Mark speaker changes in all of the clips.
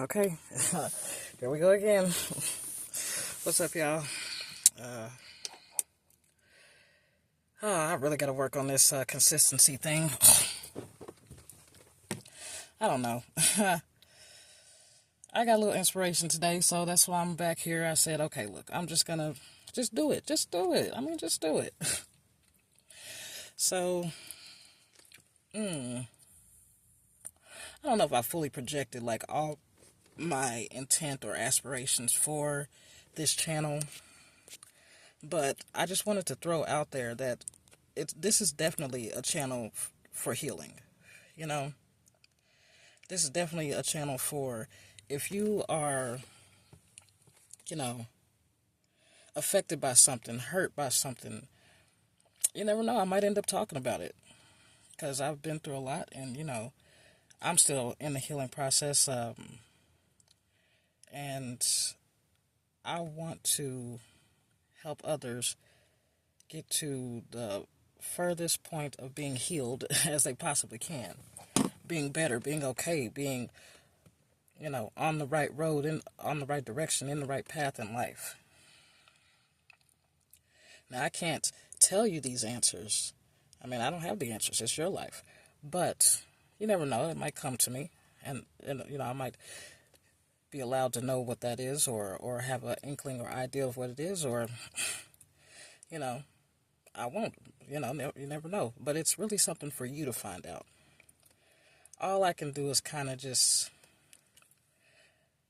Speaker 1: Okay, here we go again. What's up, y'all? I really got to work on this consistency thing. I don't know. I got a little inspiration today, so that's why I'm back here. I said, okay, look, I'm just gonna do it. Just do it. I mean, just do it. So, I don't know if I fully projected like all my intent or aspirations for this channel, but I just wanted to throw out there that this is definitely a channel for healing. You know, this is definitely a channel for if you are, affected by something, hurt by something. You never know. I might end up talking about it because I've been through a lot, and I'm still in the healing process. And I want to help others get to the furthest point of being healed as they possibly can. Being better, being okay, being, on the right road, and on the right direction, in the right path in life. Now, I can't tell you these answers. I mean, I don't have the answers. It's your life. But you never know. It might come to me. And I might be allowed to know what that is, or have an inkling or idea of what it is, or, I won't. You never know. But it's really something for you to find out. All I can do is kind of just,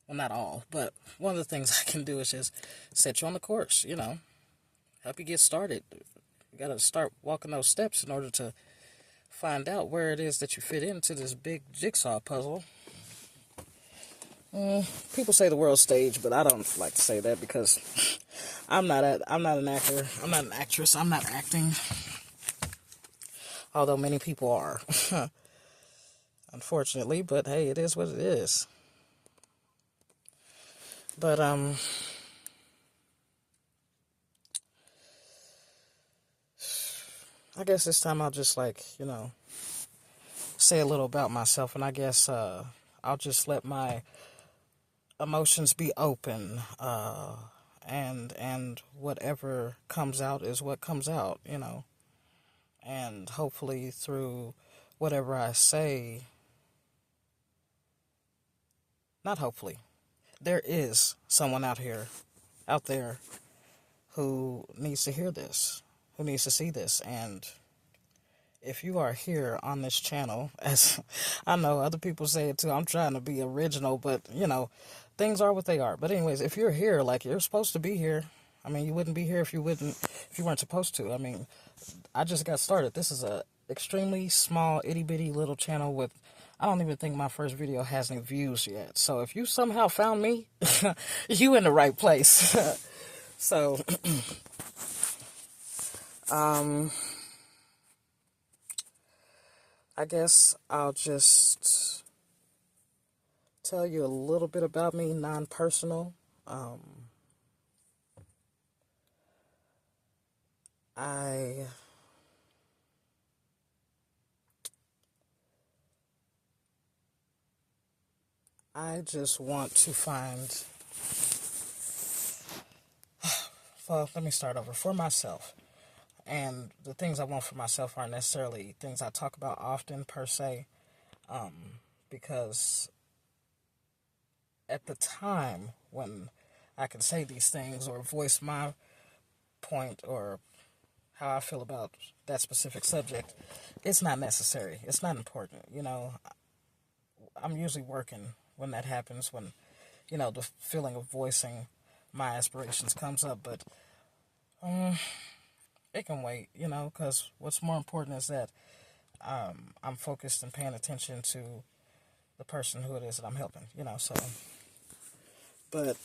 Speaker 1: well, not all, but one of the things I can do is just set you on the course, help you get started. You got to start walking those steps in order to find out where it is that you fit into this big jigsaw puzzle. People say the world stage, but I don't like to say that because I'm not an actor. I'm not an actress. I'm not acting. Although many people are. Unfortunately, but hey, it is what it is. But I guess this time I'll just say a little about myself, and I guess I'll just let my emotions be open, and whatever comes out is what comes out, and hopefully through whatever I say, not hopefully, there is someone out there who needs to hear this, who needs to see this. And if you are here on this channel, as I know other people say it too, I'm trying to be original, but things are what they are. But anyways, if you're here, like, you're supposed to be here. I mean, you wouldn't be here if you weren't supposed to. I mean, I just got started. This is a extremely small, itty bitty little channel with, I don't even think my first video has any views yet. So if you somehow found me, you in the right place. So, I guess I'll just tell you a little bit about me, non-personal. I just want to find, well, let me start over. For myself, and the things I want for myself aren't necessarily things I talk about often per se, because at the time when I can say these things or voice my point or how I feel about that specific subject, it's not necessary. It's not important. I'm usually working when that happens, when, the feeling of voicing my aspirations comes up. But it can wait, because what's more important is that I'm focused and paying attention to the person who it is that I'm helping, so. But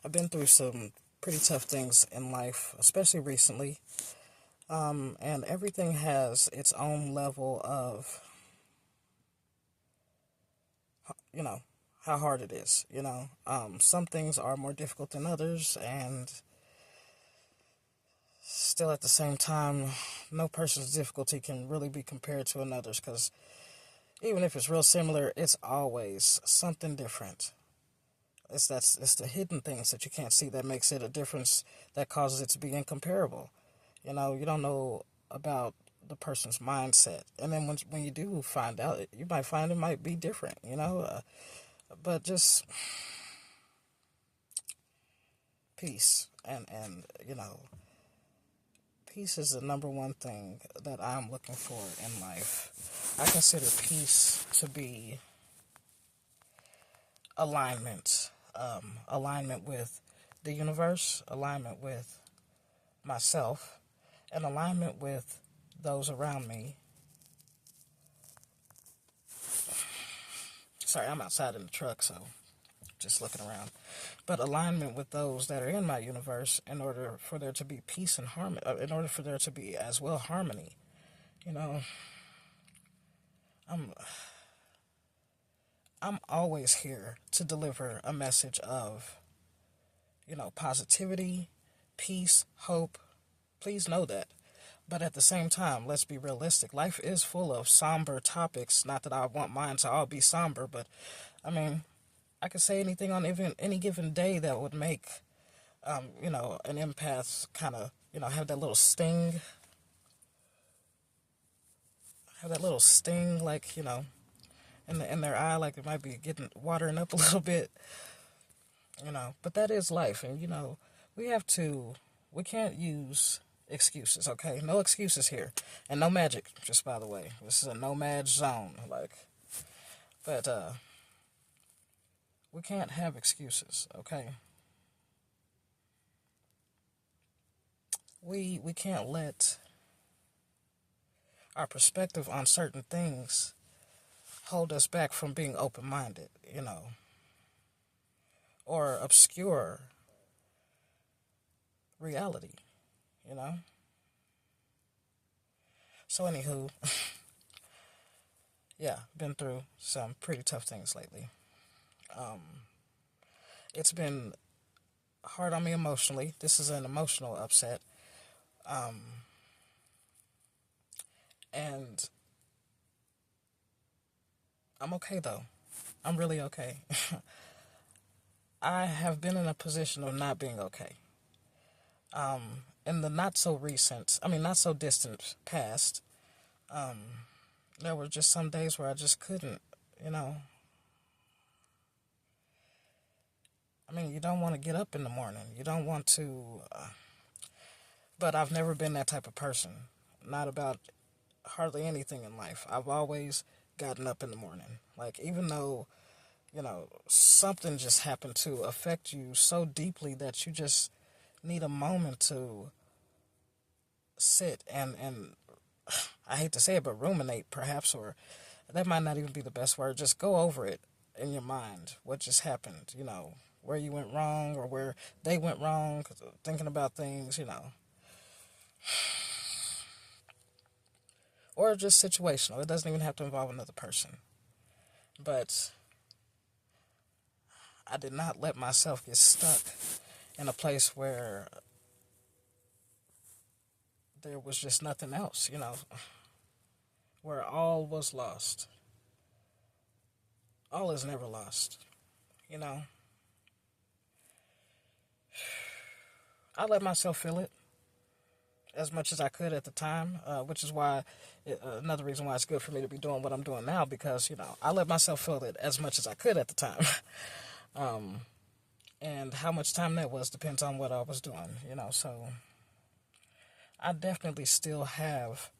Speaker 1: I've been through some pretty tough things in life, especially recently. And everything has its own level of, how hard it is, Some things are more difficult than others, and still at the same time, no person's difficulty can really be compared to another's, because Even if it's real similar, it's always something different. It's the hidden things that you can't see that makes it a difference, that causes it to be incomparable. You don't know about the person's mindset, and then when you do find out, you might find it might be different. But just peace, and peace is the number one thing that I'm looking for in life. I consider peace to be alignment. Alignment with the universe, alignment with myself, and alignment with those around me. Sorry, I'm outside in the truck, so just looking around. But alignment with those that are in my universe, in order for there to be peace and harmony, in order for there to be as well harmony. I'm always here to deliver a message of, positivity, peace, hope. Please know that. But at the same time, let's be realistic. Life is full of somber topics. Not that I want mine to all be somber, but I mean, I could say anything on even any given day that would make, an empath kind of, have that little sting. Have that little sting, like, in their eye, like it might be watering up a little bit. But that is life, and we can't use excuses, okay? No excuses here, and no magic. Just by the way, this is a no mag zone, but we can't have excuses, okay? We can't let our perspective on certain things hold us back from being open-minded, or obscure reality, So anywho, yeah, been through some pretty tough things lately. It's been hard on me emotionally. This is an emotional upset. And I'm okay though. I'm really okay. I have been in a position of not being okay. In the not so distant past, there were just some days where I just couldn't, you don't want to get up in the morning. You don't want to, but I've never been that type of person. Not about hardly anything in life. I've always gotten up in the morning. Like, even though, something just happened to affect you so deeply that you just need a moment to sit and I hate to say it, but ruminate perhaps, or that might not even be the best word. Just go over it in your mind. What just happened, where you went wrong or where they went wrong, thinking about things, or just situational. It doesn't even have to involve another person. But I did not let myself get stuck in a place where there was just nothing else, where all was lost. All is never lost, I let myself feel it as much as I could at the time, which is why, another reason why it's good for me to be doing what I'm doing now, because, I let myself feel it as much as I could at the time. And how much time that was depends on what I was doing, so I definitely still have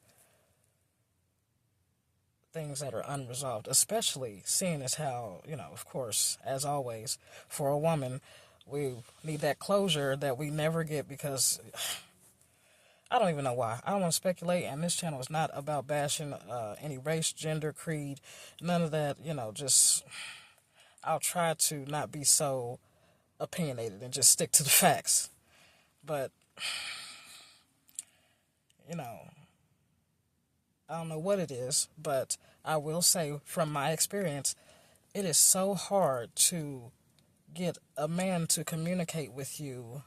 Speaker 1: things that are unresolved, especially seeing as how, of course, as always, for a woman, we need that closure that we never get because I don't even know why. I don't want to speculate, and this channel is not about bashing any race, gender, creed, none of that, just I'll try to not be so opinionated and just stick to the facts. But, I don't know what it is, but I will say from my experience, it is so hard to get a man to communicate with you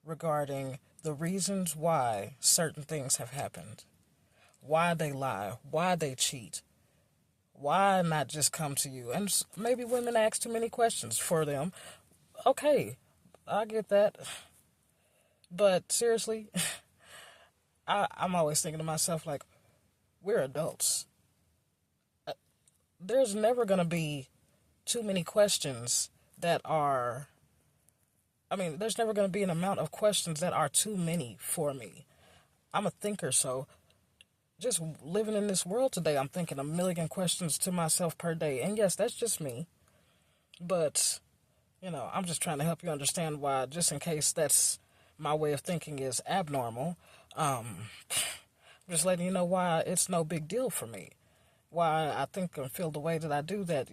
Speaker 1: regarding the reasons why certain things have happened, why they lie, why they cheat, Why not just come to you? And maybe women ask too many questions for them. Okay, I get that. But seriously, I'm always thinking to myself, like, we're adults. There's never going to be too many questions that are, there's never going to be an amount of questions that are too many for me. I'm a thinker, so just living in this world today, I'm thinking a million questions to myself per day. And yes, that's just me. But, I'm just trying to help you understand why, just in case that's my way of thinking is abnormal. I'm just letting you know why it's no big deal for me. Why I think and feel the way that I do, that,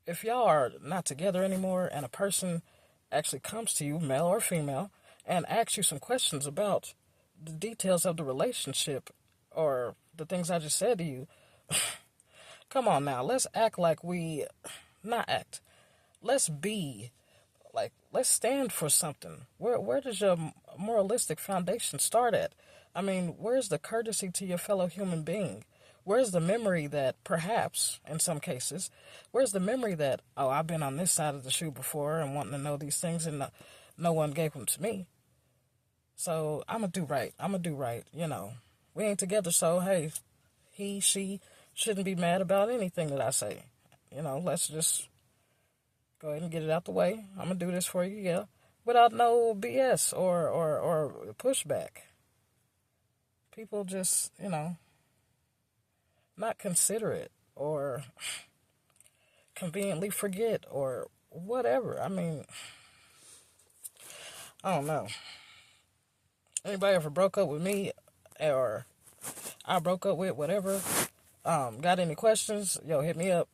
Speaker 1: if y'all are not together anymore and a person actually comes to you, male or female, and asks you some questions about the details of the relationship or the things I just said to you, come on now, let's act like not act. Let's be, like, let's stand for something. Where does your moralistic foundation start at? Where's the courtesy to your fellow human being? Where's the memory that perhaps, in some cases, where's the memory that, oh, I've been on this side of the shoe before and wanting to know these things and no one gave them to me. So I'm going to do right. We ain't together, so hey, he, she shouldn't be mad about anything that I say. Let's just go ahead and get it out the way. I'm going to do this for you, yeah, without no BS or pushback. People just, not considerate or conveniently forget or whatever. I don't know. Anybody ever broke up with me or I broke up with, whatever? Got any questions? Yo, hit me up.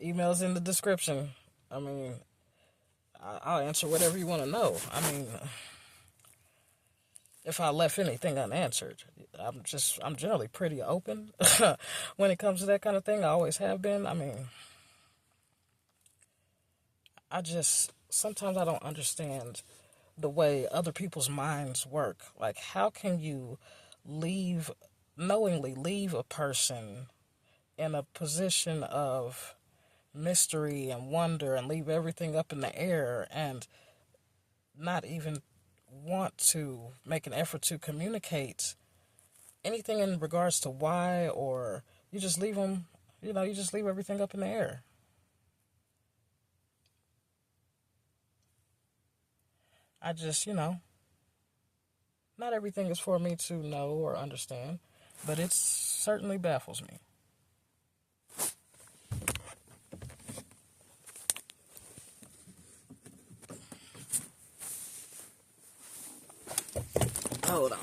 Speaker 1: Email's in the description. I'll answer whatever you want to know. If I left anything unanswered, I'm generally pretty open when it comes to that kind of thing. I always have been. Sometimes I don't understand the way other people's minds work. Like, how can you knowingly leave a person in a position of mystery and wonder and leave everything up in the air and not even want to make an effort to communicate anything in regards to why, or you just leave them, you just leave everything up in the air. I just, not everything is for me to know or understand, but it certainly baffles me. Hold on.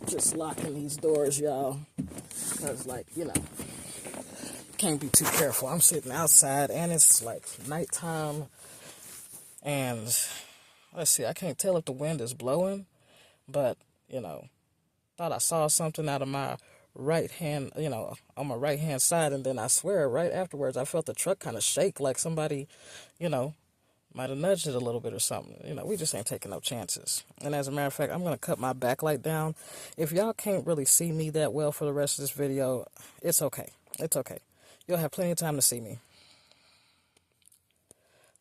Speaker 1: Just locking these doors, y'all. Because, can't be too careful. I'm sitting outside, and it's, nighttime. And, let's see, I can't tell if the wind is blowing. But, thought I saw something out of my right hand, on my right-hand side. And then I swear, right afterwards, I felt the truck kind of shake like somebody, might have nudged it a little bit or something. We just ain't taking no chances. And as a matter of fact, I'm going to cut my backlight down. If y'all can't really see me that well for the rest of this video, it's okay. It's okay. You'll have plenty of time to see me.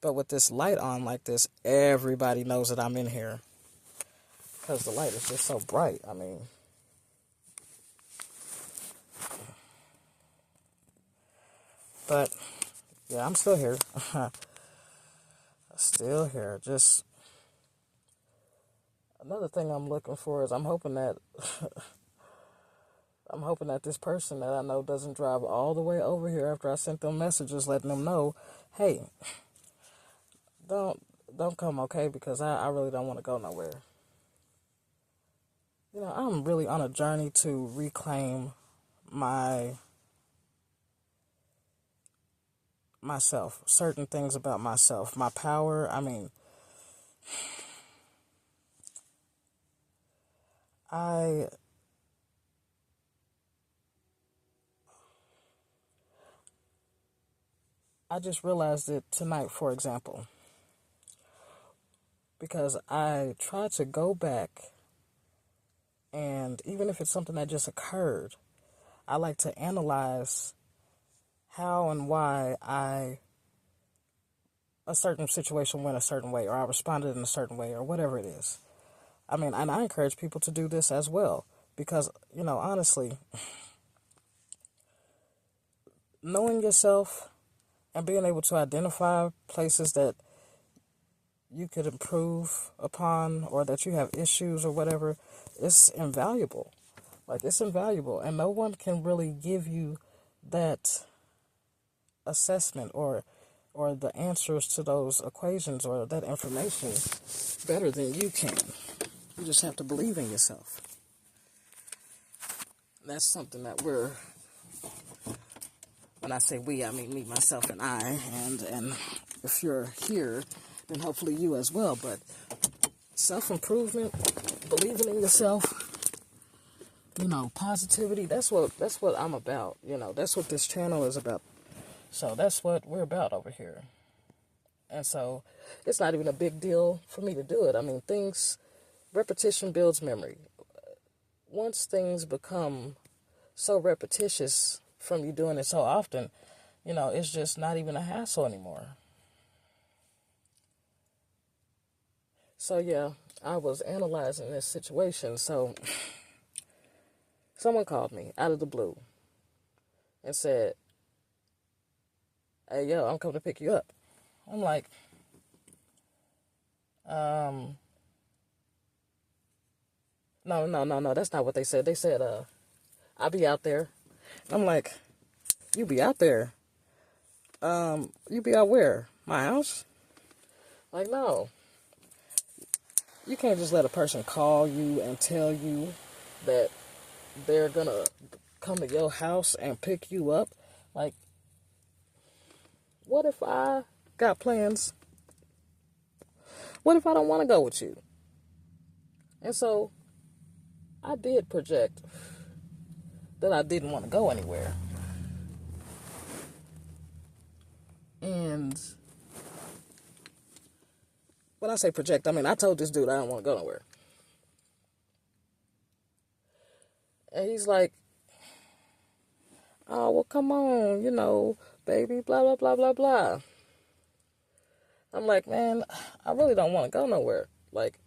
Speaker 1: But with this light on like this, everybody knows that I'm in here. Because the light is just so bright. But, yeah, I'm still here. Still here. Just another thing I'm looking for is I'm hoping that this person that I know doesn't drive all the way over here after I sent them messages letting them know, hey, don't come, okay? Because I really don't want to go nowhere. I'm really on a journey to reclaim myself, certain things about myself, my power. I just realized it tonight, for example, because I tried to go back And even if it's something that just occurred, I like to analyze how and why a certain situation went a certain way, or I responded in a certain way, or whatever it is. I mean, and I encourage people to do this as well, because, honestly, knowing yourself and being able to identify places that you could improve upon, or that you have issues or whatever, it's invaluable. Like, it's invaluable. And no one can really give you that assessment or the answers to those equations or that information better than you can. You just have to believe in yourself. That's something that when I say we, I mean me, myself, and I. And if you're here, then hopefully you as well. But self-improvement, believing in yourself, positivity, that's what I'm about. That's what this channel is about. So that's what we're about over here. And so it's not even a big deal for me to do it. I mean, repetition builds memory. Once things become so repetitious from you doing it so often, it's just not even a hassle anymore. So yeah, I was analyzing this situation. So someone called me out of the blue and said, "Hey, yo, I'm coming to pick you up." I'm like, no, that's not what they said. They said, I'll be out there. I'm like, you be out there? You be out where? My house? Like, no. You can't just let a person call you and tell you that they're gonna come to your house and pick you up. Like, what if I got plans? What if I don't want to go with you? And so I did project that I didn't want to go anywhere. And when I say project, I mean, I told this dude I don't want to go nowhere. And he's like, "Oh, well, come on, baby, blah, blah, blah, blah, blah." I'm like, man, I really don't want to go nowhere. Like,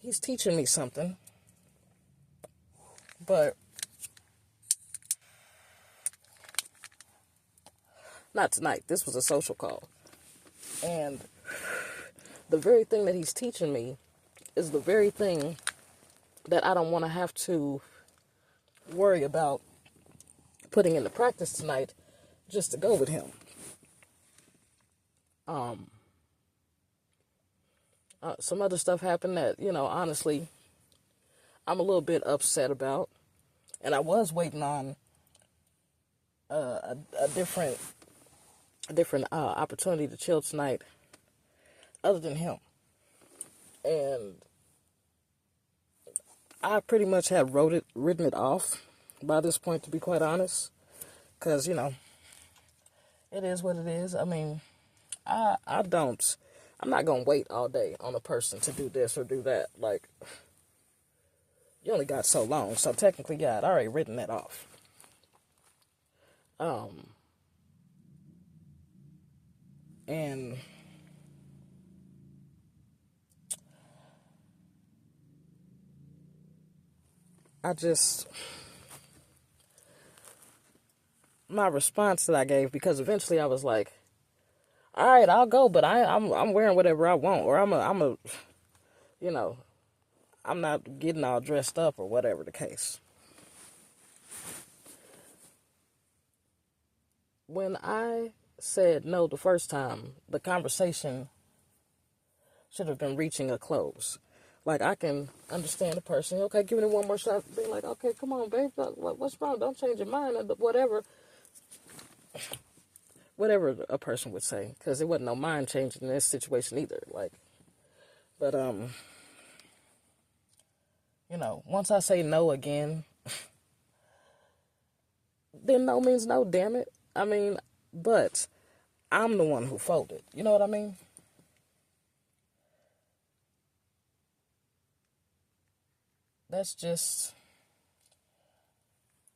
Speaker 1: he's teaching me something. But not tonight. This was a social call. And the very thing that he's teaching me is the very thing that I don't want to have to worry about putting into practice tonight just to go with him. Some other stuff happened that, honestly, I'm a little bit upset about. And I was waiting on a different opportunity to chill tonight other than him. And I pretty much have written it off by this point, to be quite honest. Because, it is what it is. I mean, I'm not going to wait all day on a person to do this or do that. Like, you only got so long. So technically, yeah, I'd already written that off. And my response that I gave, because eventually I was like, all right, I'll go, but I'm wearing whatever I want, or I'm not getting all dressed up or whatever the case. When I said no the first time, the conversation should have been reaching a close. Like, I can understand the person. Okay, give me one more shot. Be like, okay, come on, babe. What's wrong? Don't change your mind. Whatever a person would say, because there wasn't no mind changing in this situation either. Like, but once I say no again, then no means no. Damn it. I mean, but I'm the one who folded. You know what I mean? that's just,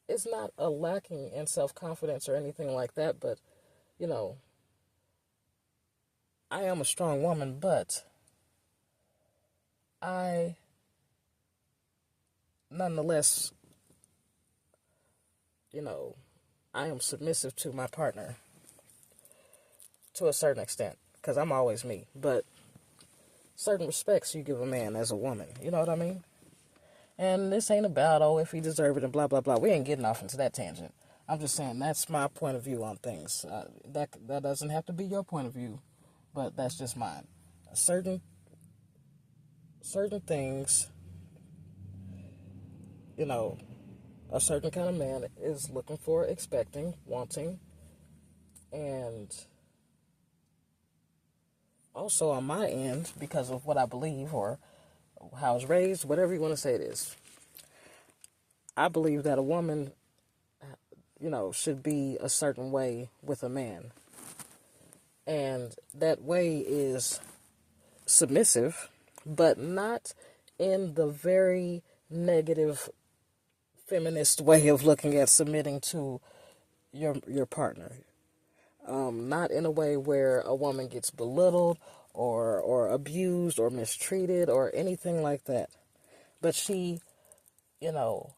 Speaker 1: it's not a lacking in self-confidence or anything like that, but, you know, I am a strong woman, but I nonetheless, you know, I am submissive to my partner to a certain extent because I'm always me. But certain respects you give a man as a woman, you know what I mean? And this ain't about, oh, if he deserved it and blah, blah, blah. We ain't getting off into that tangent. I'm just saying that's my point of view on things. That doesn't have to be your point of view, but that's just mine. Certain things, you know, a certain kind of man is looking for, expecting, wanting, and also on my end, because of what I believe or how I was raised, whatever you want to say it is, I believe that a woman, you know, should be a certain way with a man. And that way is submissive, but not in the very negative feminist way of looking at submitting to your partner. Not in a way where a woman gets belittled or abused or mistreated or anything like that. But she, you know,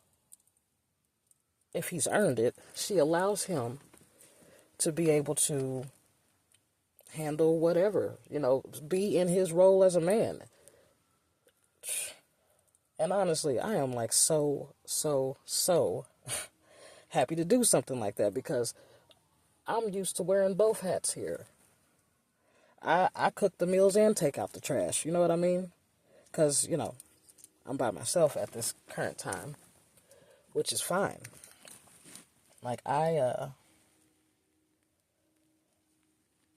Speaker 1: if he's earned it, she allows him to be able to handle whatever, you know, be in his role as a man. And honestly, I am like so happy to do something like that because I'm used to wearing both hats here. I cook the meals and take out the trash, you know what I mean? Because, you know, I'm by myself at this current time, which is fine. Like, I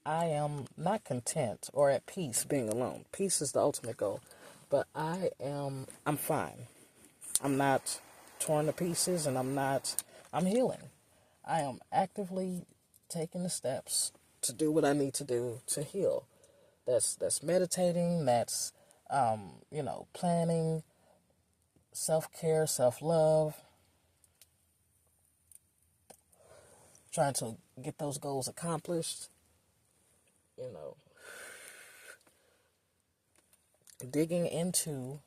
Speaker 1: am not content or at peace being alone. Peace is the ultimate goal. But I'm fine. I'm not torn to pieces and I'm healing. I am actively taking the steps to do what I need to do to heal. That's meditating, that's, you know, planning, self-care, self-love, trying to get those goals accomplished, you know, digging into